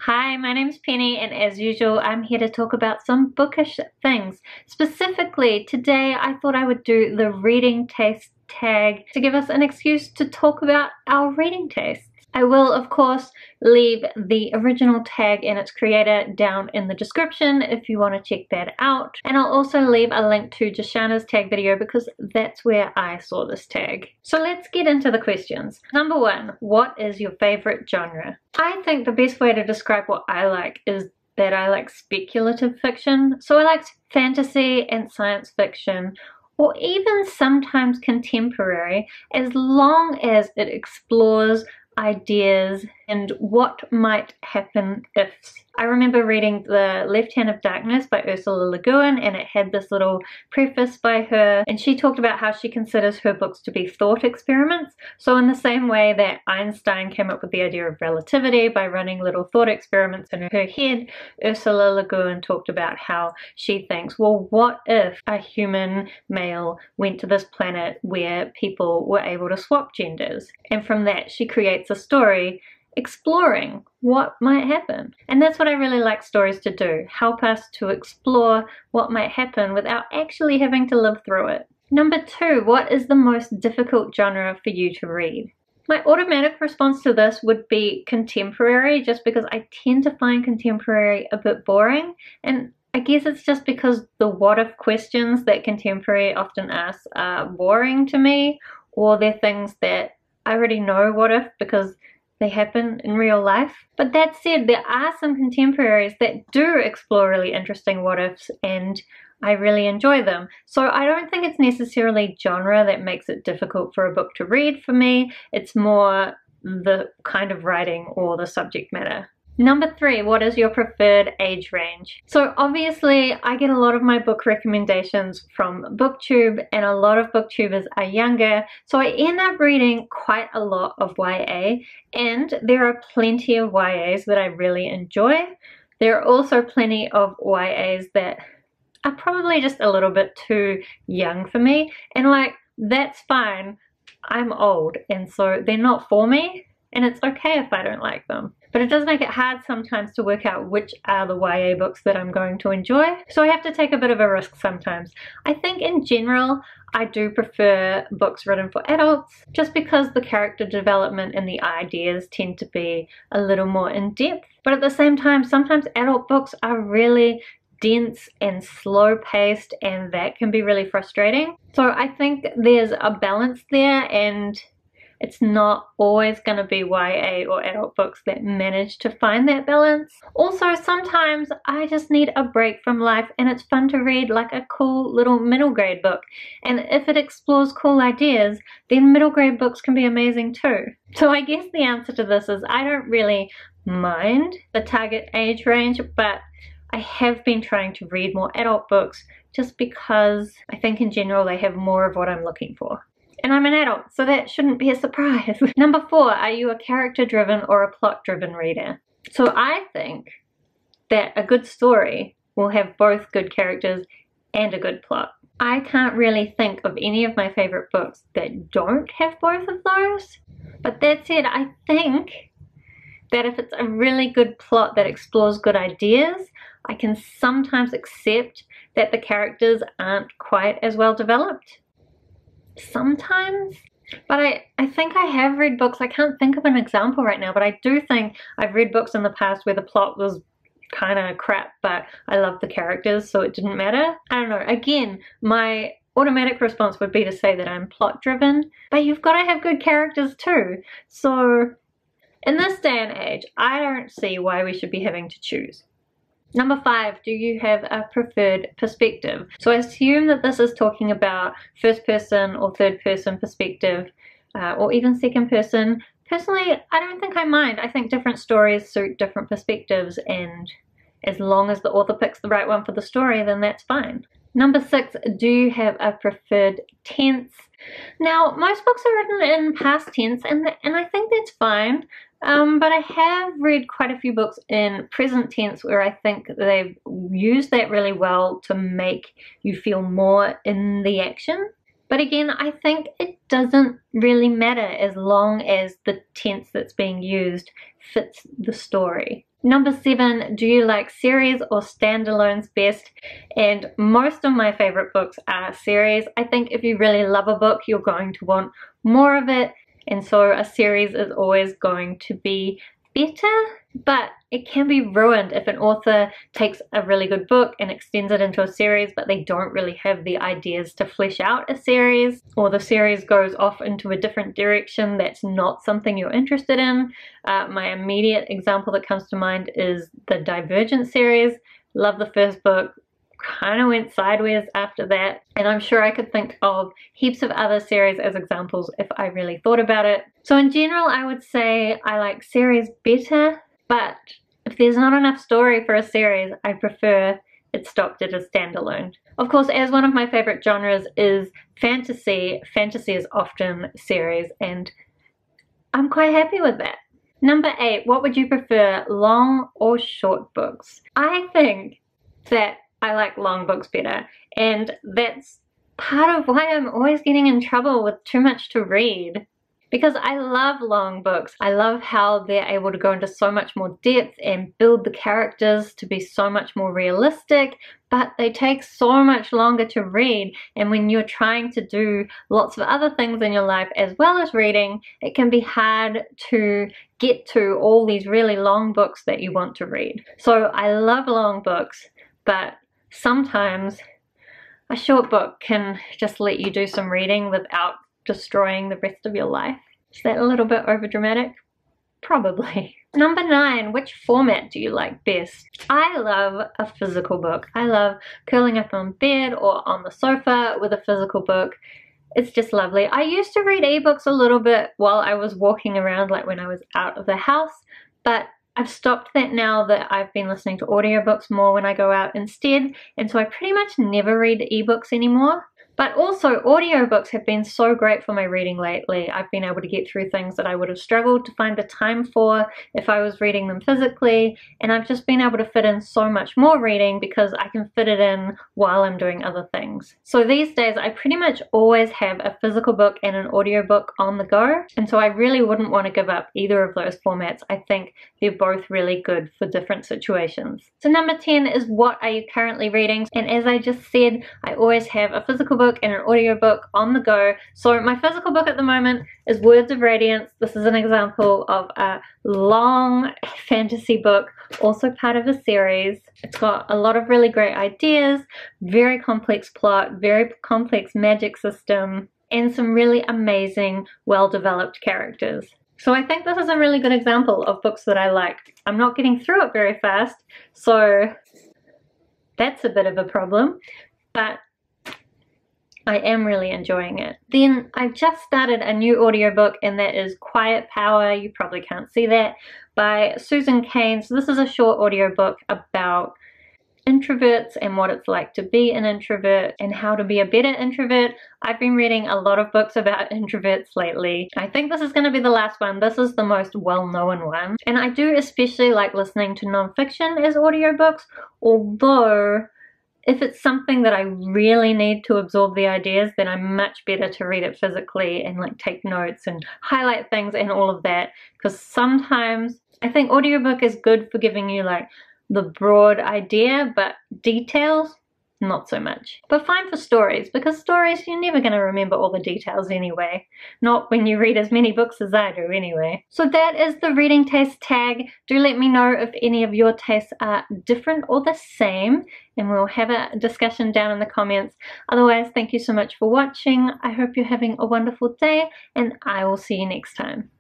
Hi, my name's Penny, and as usual, I'm here to talk about some bookish things. Specifically, today I thought I would do the reading taste tag to give us an excuse to talk about our reading tastes. I will, of course, leave the original tag and its creator down in the description if you want to check that out. And I'll also leave a link to Jashana's tag video because that's where I saw this tag. So let's get into the questions. Number one, what is your favorite genre? I think the best way to describe what I like is that I like speculative fiction. So I like fantasy and science fiction, or even sometimes contemporary, as long as it explores ideas and what might happen if. I remember reading The Left Hand of Darkness by Ursula Le Guin, and it had this little preface by her, and she talked about how she considers her books to be thought experiments. So in the same way that Einstein came up with the idea of relativity by running little thought experiments in her head, Ursula Le Guin talked about how she thinks, well, what if a human male went to this planet where people were able to swap genders? And from that she creates a story exploring what might happen. And that's what I really like stories to do, help us to explore what might happen without actually having to live through it. Number two, what is the most difficult genre for you to read? My automatic response to this would be contemporary, just because I tend to find contemporary a bit boring, and I guess it's just because the what if questions that contemporary often asks are boring to me, or they're things that I already know what if because they happen in real life. But that said, there are some contemporaries that do explore really interesting what ifs, and I really enjoy them. So I don't think it's necessarily genre that makes it difficult for a book to read for me. It's more the kind of writing or the subject matter. Number three, what is your preferred age range? So obviously I get a lot of my book recommendations from BookTube, and a lot of BookTubers are younger, so I end up reading quite a lot of YA, and there are plenty of YAs that I really enjoy. There are also plenty of YAs that are probably just a little bit too young for me, and like, that's fine. I'm old, and so they're not for me, and it's okay if I don't like them. But it does make it hard sometimes to work out which are the YA books that I'm going to enjoy. So I have to take a bit of a risk sometimes. I think in general, I do prefer books written for adults, just because the character development and the ideas tend to be a little more in-depth. But at the same time, sometimes adult books are really dense and slow-paced, and that can be really frustrating. So I think there's a balance there, and it's not always going to be YA or adult books that manage to find that balance. Also, sometimes I just need a break from life, and it's fun to read like a cool little middle grade book. And if it explores cool ideas, then middle grade books can be amazing too. So I guess the answer to this is I don't really mind the target age range, but I have been trying to read more adult books just because I think in general they have more of what I'm looking for. And I'm an adult, so that shouldn't be a surprise. Number four, are you a character-driven or a plot-driven reader? So I think that a good story will have both good characters and a good plot. I can't really think of any of my favorite books that don't have both of those. But that said, I think that if it's a really good plot that explores good ideas, I can sometimes accept that the characters aren't quite as well developed. Sometimes. But I think I have read books, I can't think of an example right now, but I do think I've read books in the past where the plot was kind of crap, but I loved the characters, so it didn't matter. I don't know, again, my automatic response would be to say that I'm plot driven, but you've got to have good characters too. So in this day and age, I don't see why we should be having to choose. Number five, do you have a preferred perspective? So I assume that this is talking about first person or third person perspective, or even second person. Personally, I don't think I mind. I think different stories suit different perspectives, and as long as the author picks the right one for the story, then that's fine. Number six, do you have a preferred tense? Now, most books are written in past tense, and I think that's fine. But I have read quite a few books in present tense where I think they've used that really well to make you feel more in the action. But again, I think it doesn't really matter as long as the tense that's being used fits the story. Number 7, do you like series or standalones best? And most of my favorite books are series. I think if you really love a book, you're going to want more of it, and so a series is always going to be better, but it can be ruined if an author takes a really good book and extends it into a series, but they don't really have the ideas to flesh out a series, or the series goes off into a different direction that's not something you're interested in. My immediate example that comes to mind is the Divergent series. Love the first book, kind of went sideways after that, and I'm sure I could think of heaps of other series as examples if I really thought about it. So in general, I would say I like series better, but if there's not enough story for a series, I prefer it stopped at a standalone. Of course, as one of my favorite genres is fantasy, fantasy is often series, and I'm quite happy with that. Number 8, what would you prefer, long or short books? I think that I like long books better, and that's part of why I'm always getting in trouble with too much to read, because I love long books. I love how they're able to go into so much more depth and build the characters to be so much more realistic, but they take so much longer to read, and when you're trying to do lots of other things in your life as well as reading, it can be hard to get to all these really long books that you want to read. So I love long books, but sometimes a short book can just let you do some reading without destroying the rest of your life. Is that a little bit overdramatic? Probably. Number 9, which format do you like best? I love a physical book. I love curling up on bed or on the sofa with a physical book. It's just lovely. I used to read ebooks a little bit while I was walking around, like when I was out of the house, but I've stopped that now that I've been listening to audiobooks more when I go out instead, and so I pretty much never read ebooks anymore. But also, audiobooks have been so great for my reading lately. I've been able to get through things that I would have struggled to find the time for if I was reading them physically, and I've just been able to fit in so much more reading because I can fit it in while I'm doing other things. So these days, I pretty much always have a physical book and an audiobook on the go, and so I really wouldn't want to give up either of those formats. I think they're both really good for different situations. So number 10 is, what are you currently reading? And as I just said, I always have a physical book and an audiobook on the go. So my physical book at the moment is Words of Radiance. This is an example of a long fantasy book, also part of a series. It's got a lot of really great ideas, very complex plot, very complex magic system, and some really amazing, well-developed characters. So I think this is a really good example of books that I like. I'm not getting through it very fast, so that's a bit of a problem, but I am really enjoying it. Then I just started a new audiobook, and that is Quiet Power, you probably can't see that, by Susan Cain. So this is a short audiobook about introverts and what it's like to be an introvert and how to be a better introvert. I've been reading a lot of books about introverts lately. I think this is going to be the last one. This is the most well-known one. And I do especially like listening to nonfiction as audiobooks, although if it's something that I really need to absorb the ideas, then I'm much better to read it physically and like take notes and highlight things and all of that, because sometimes I think audiobook is good for giving you like the broad idea, but details, not so much. But fine for stories, because stories, you're never going to remember all the details anyway. Not when you read as many books as I do anyway. So that is the reading taste tag. Do let me know if any of your tastes are different or the same, and we'll have a discussion down in the comments. Otherwise, thank you so much for watching. I hope you're having a wonderful day, and I will see you next time.